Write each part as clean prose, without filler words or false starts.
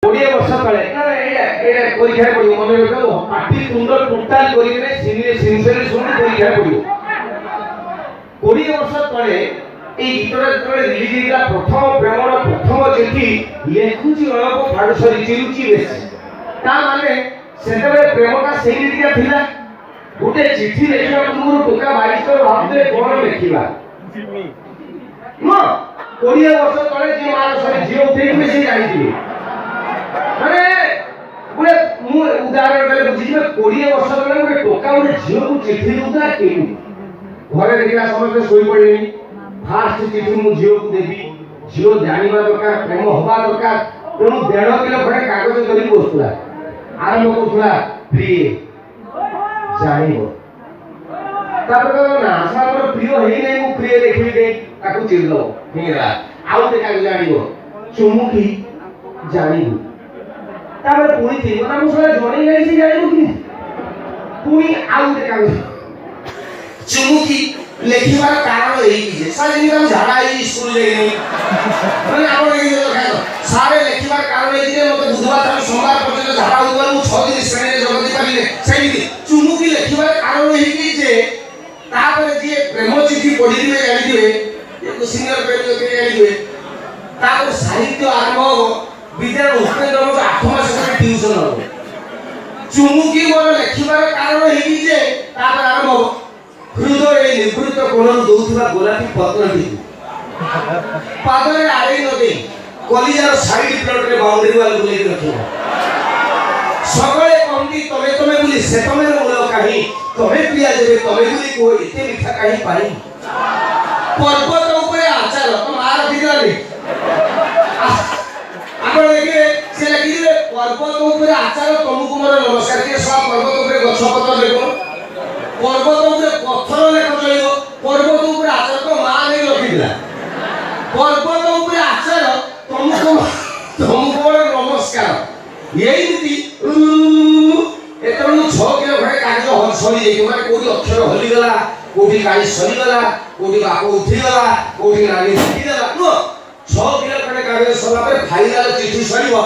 20 ବର୍ଷ ତଳେ ପରୀକ୍ଷାରେ ପଡ଼ିବ ମନେ ରଖିବ ପାଟି ତୁଣ୍ଡ ଟୋଟାଲ କରିକିନା ସିନସିୟରଲି ଶୁଣି ପରୀକ୍ଷାରେ ପଡ଼ିବ। 20 ବର୍ଷ ତଳେ এই গীতটা যেତେବେଳେ রিলিজ ହେଇଥିଲା ପ୍ରଥମ ପ୍ରେମର ପ୍ରଥମ ଚିଠି ଲେଖୁଛି ଅଳପ ଫାଡୁସରି ଚିରୁଚି ବେଶୀ ତା ମାନେ ସେତେବେଳେ ପ୍ରେମଟା ସେଇଟିକା ଥିଲା। ଗୋଟେ ଚିଠି ଲେଖିବା ପୂର୍ବରୁ ଟୋକା ବାରିଷ୍ଟର ଭାବୁଥିଲେ କଣ ଲେଖିବା ନୁହଁ। 20 ବର୍ଷ ତଳେ ଯିଏ ମାନସରେ ଝିଅ ଉଠେଇଥିବେ ସେ ଜାଣିଥିବେ। ମାନେ ଗୋଟେ ମୁଁ ଉଦାହରଣ ଦେଲେ ବୁଝିଯିବେ 20 ବର୍ଷ ତଳେ ଗୋଟେ ଟୋକା ଗୋଟେ ଝିଅକୁ ଚିଠି ଦେଉଥିଲା କେମିତି ଘରେ ଦେଖିଲା ସମସ୍ତେ ଶୋଇପଡ଼ିଲେଣି फास्ट चिठी मु झील को देवी झील जानिबा दरकार प्रेम होबा दरकार तेणु 1.5 किलो खड़े कागज धरी बसुला आरंभ करथुला प्रिय जानिबो तापर ना सामर प्रिय हेई नै मु प्रिय देखि दे ताकू चिरलो हेरा आउ ते कागज जानिबो चुमुकी जानिबो तापर पुणी थी ना मु सला जणी नै से जानिबो कि पुणी आउ ते कागज चुमुकी लेखिबार कारण एई जे सारे दिन हम झाड़ा आई स्कूल ले नहीं माने आपण के जो खाय सारे लेखिबार कारण एई जे मते बुधवार था सोमवार पर्यंत झाड़ा होइबार मु 6 दिन श्रेणी रे जगति पारिले सेही दिन चुमुकी लेखिबार कारण एई कि जे तापर जे प्रेम चिठी पढि दिबे जानि दिबे एक सीनियर प्रेम के जानि दिबे तापर साहित्य आरंभ हो विद्या उपेंद्र को 8 मास तक ट्यूशन हो चुमुकी मोर लेखिबार कारण एई कि जे तापर आरंभ हो हृदय निवृत्त कोणरू दौथुवा गोलापी पत्रटी पादरे आड़े नदी कलिजार साइड प्लॉट रे बाउंड्री वाल बुले रखिबो सगळे कंदी तमे तमे बुली से तमे रो मूल काहे तमे प्रिया जेबे तमे बुली को एते मिठा काहे पाई पर्वत ऊपर आचार तो मार दिगले आपण देखिए से लगिले पर्वत ऊपर आचार तुमको मोर नमस्कार के सब पर्वत ऊपर गछ पत्र देखो पर्वत ऊपर पत्थर लेख चलिबो पर्वत ऊपर आचार तो मा नै रखिदिला पर्वत ऊपर आचार तुमको नमस्कार यही रीति एतनु 6 किलो खड़े कागज हलसरी जे माने कोडी अक्षर हली गला कोडी काई सरी गला कोडी बाको उठी गला कोडी नानी उठी गला नो 6 किलो खड़े कागज सला पर फाइनल चिठी सरीबो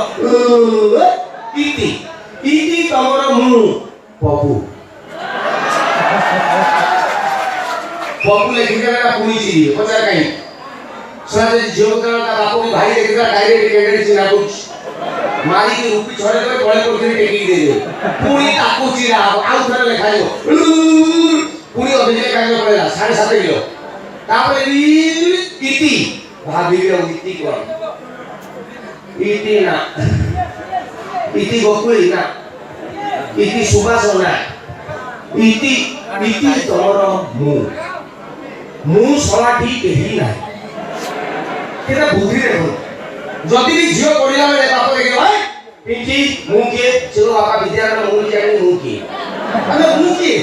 इति तमरो मु पपु पपु लेखिदेला पुनी ची पचार काई सजे जोगदान का बापू भाई देखिदा डायरेक्ट कैंडिडेट चिना कुछ मारी की रूपी छोड़े तो तळे कोठी टेकी दे पुनी ताकू चिरा आउ थरे लेखाइबो पुनी अभिजे कागज पड़ेला 7.5 किलो तापर इति भाबिबे इति कोन इति ना इति गोकुली ना इति सुभाषना इति तमर मु सला ठीक ही ना केता बुद्धि देखो जदी भी झियो पड़िला बेले बाप देखियो भाई इति मु के चलो बापा विद्यालय मु जानि मु के अरे मु के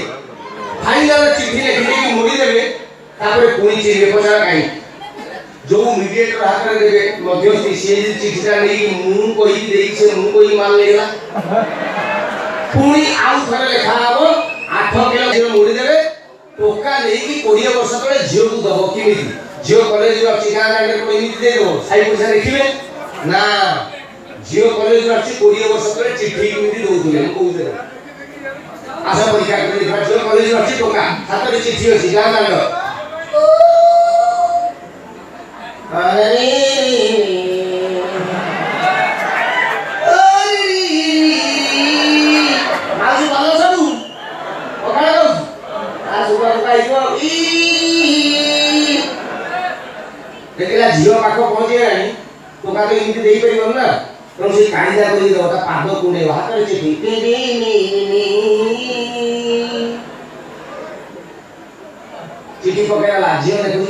फाइनल चिट्ठी लिखि के मोड़ी देबे तापर पुनी चिरे पचार काई जो मीडिएटर हाथ में देबे मध्यस्थी से चिट्ठीटा नै मु कोई देई से मु कोई मान लेला पुनी आउ थरे लेखा आबो 8 किलो झियो मोड़ी देबे टोका लेकी 20 वर्ष तले झियो को दबो किमिति झियो कॉलेज रो चिका नागे को इमिति दे दो साई पैसा देखिबे ना झियो कॉलेज रो 20 वर्ष तले चिट्ठी किमिति दोउतले हम कहू दे आशा परीक्षा कर देखा झियो कॉलेज रो टोका हातरे चिट्ठी अछि गां गां अरे देखला झियो पाखो पहुंचे रानी तो का तो इनके देई परियो ना तो से काईदा करी दो ता पादो कुंडे हातरे चिठी चिठी पकेला झियो देखु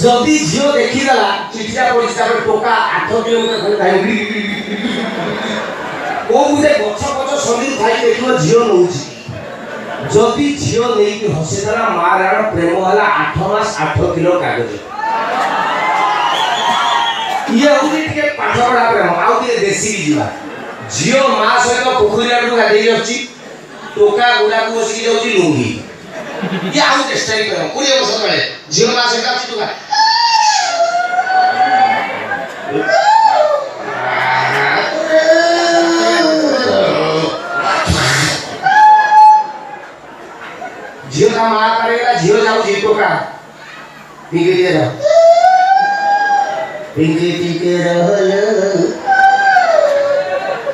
जदी झियो देखि गला चिठिया परीक्षा पर टोका 8 किलोमीटर खले धाई ओ मुझे गछ गछ समी थाई देखियो झियो नउची जदी झियो नै कि हसेदला मारार प्रेम हला 8 मास 8 किलो कागज ये उदी के पाठ पढ़ा प्रेम आउ के देसी जीवा झियो मा सहित पोखरी आडू गाधेई जाउची टोका गुडा को बसी जाउची लुंगी ये आउ चेष्टा ही करो 20 वर्ष तले झियो मा से काची टोका झियो का मा करेगा झियो जाऊ जी टोका पिंकी दे रहा पिंकी टिके रहल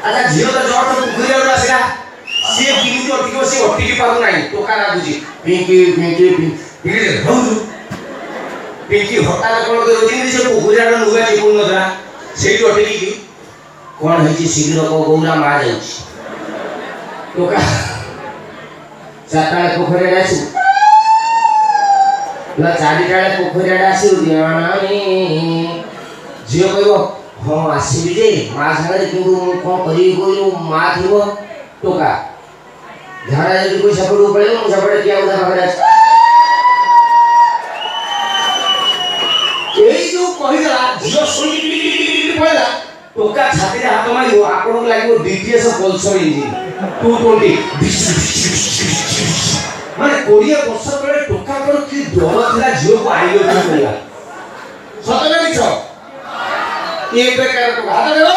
अच्छा झियो तो जोर तो पुखरी रे आसीला से पिंकी अटिको से अटिकी पारु नाही टोका लागुची पिंकी पिंकी पिंकी दे रहल पिंकी हटाले कोन के रोजी से पुखरी रे नुगा जीवन नदरा सेही अटिकी की कोन हेची शीघ्र को गौरा मा जाउची टोका चाटाळे पुखरी रे आसी ला चारिटाळे पुखरी रे आसी उदियाणी झियो कहबो हां आसीबी जे मा संगे किंतु कोन करी कोइनु मा थिबो टोका झाडा जदी कोइ सपडू पळे मु सपडे किया उदा भागरे एई जो कहिला झियो सुनी पळला टोका छाती रे हाथ मारियो आपन लागियो डीटीएस पल्सर इंजिन 220 माने 20 वर्ष तळे टोका कर कि डर थिला झियो को आइलो पळला सतने मिछ ये बेकार टोका हाथ देलो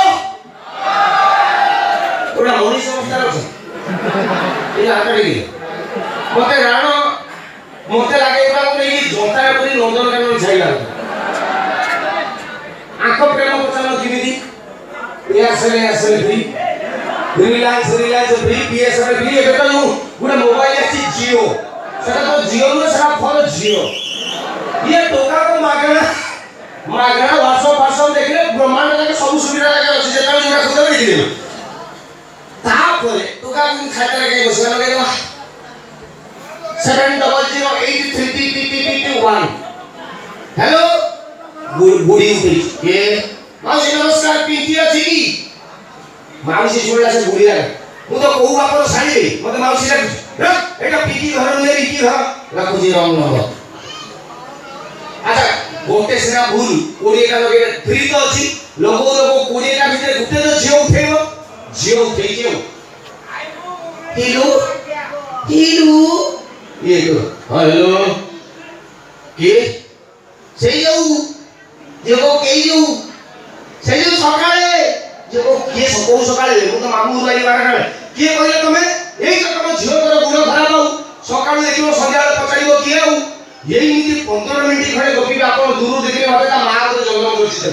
ओरा मनी समस्या रछ ये हाथ देली मते राणो मते लागे एबा को नहीं जोंता करी नंदन कानन छाइला आंख प्रेम पछानो किमिदी Aircel free Reliance free BSNL free एबे तो गुडा मोबाइल आछि जियो सेटा तो जियो नु सारा फॉर जियो ये टोका को मागणा व्हाट्सएप देखले ब्रह्मांड के सब सुविधा लगे अछि जेता जोरा खुद बैठी देबे तापरे टोका को खाता लगे बसवा लगे 70083321 हेलो बुढ़ी उठी के माउसी नमस्कार पिंकी अछि की माउसी छोड़ला से बुढ़ी लागे मु तो कहू बापर साड़ी मते माउसी लागे एटा पिंकी घर नेरी की घर रखुजी रंग नंबर अच्छा गोटे सेना भूल 20 का लगे फ्री तो अछि लोगो 20 का भीतर गुटे तो जियो उठेबो जियो उठे जियो हेलो ये तो हेलो के से जाऊ जेको के जाऊ से जो सकाळे जेको के सको सकाळे मु तो मामू वाली बार के कहले तमे एई तो तम झियो कर गुण खराब आउ सकाळे देखियो संध्या पचाइबो के आउ एई नीति 15 मिनिट खडे गपिबे आपण दूर देखिले भाबे ता मा को जन्म करछि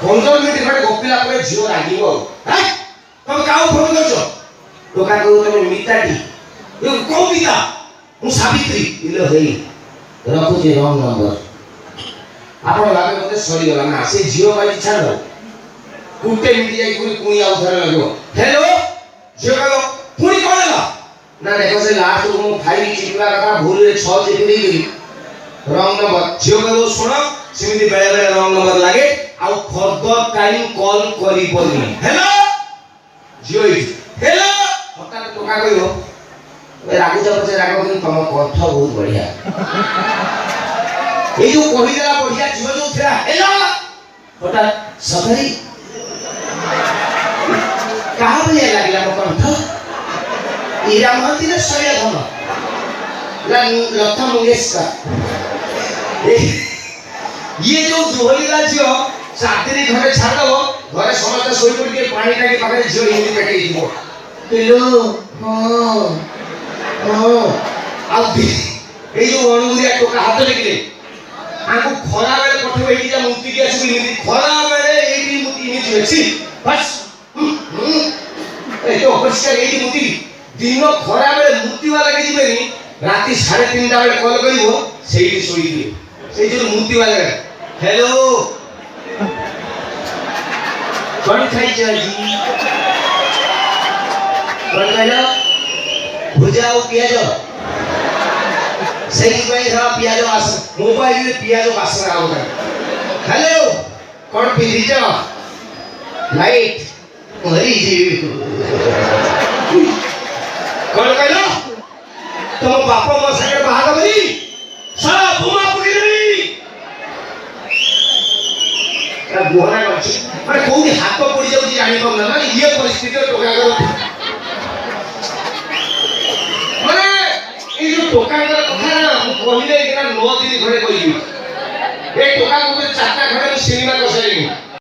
15 मिनिट खडे गपिला परे झियो रागिबो ह तम काउ फोन करछो टोका को तमे मिताटी यो को मिता मु सावित्री इलो हेई रखुची रंग नंबर आपण लागे मते सरी गला ना से जियो बाई छाड़ कुटे मिटी जाई कुनी आउ धरे लगो हेलो जियो का पुनी कोन ला ना देखो से लास्ट को 5 चिपला कथा भूल रे 6 चिपी देली रंग नंबर जियो का सुनो सिमिति बेले बेले रंग नंबर लागे आउ फर्दर टाइम कॉल करी पनी हेलो जियो हेलो हटा टोका कहियो ए रागु जपसे रागो कि तम कंठ बहुत बढ़िया ये जो कहि देला बढ़िया जीव जो थिला हेलो हटा सफरी कहा बढ़िया लागला मो कंठ ईरा महती ने सरिया धन लता मंगेशकर ये जो जोहलीला जियो सातरी घरे छाड़ दबो घरे समस्त सोई पड़ी के पानी टाके पाखे जियो हिंदी पेटे दिबो हेलो आ ए जो अनुगुरिया टोका हाथ लेकिले आको खरा बेले पठे एठी जा मुक्ति के आसी निति खरा बेले एठी मुक्ति नि छेछि बस ए तो अपरिष्कार एठी मुक्ति दिन खरा बेले मुक्ति वाला के जिबेनी राती 3:30 बेले कॉल करिवो सेठी सोई दिए से जो मुक्ति वाला हेलो कोन खाइ छी कोन कहलो भुजाओ पियाज सही भाई हाँ पियाज वास मोबाइल में पियाज वास रहा होगा हेलो कौन पिली जो लाइट मरी जी कौन कहलो तुम बापा मो सके बाहर मरी सारा बुमा पुरी रे का बुहाना करछि माने कोउनी हाथ पड़ी जाउ जी जानि पम ना माने ये परिस्थिति टोका करो माने ए जो ଟୋକାଙ୍କର କଥା ନା ମୁଁ କହିଲେ ଏଇଟା 9 ଦିନ ଘରେ କହିବି ଏ ଟୋକା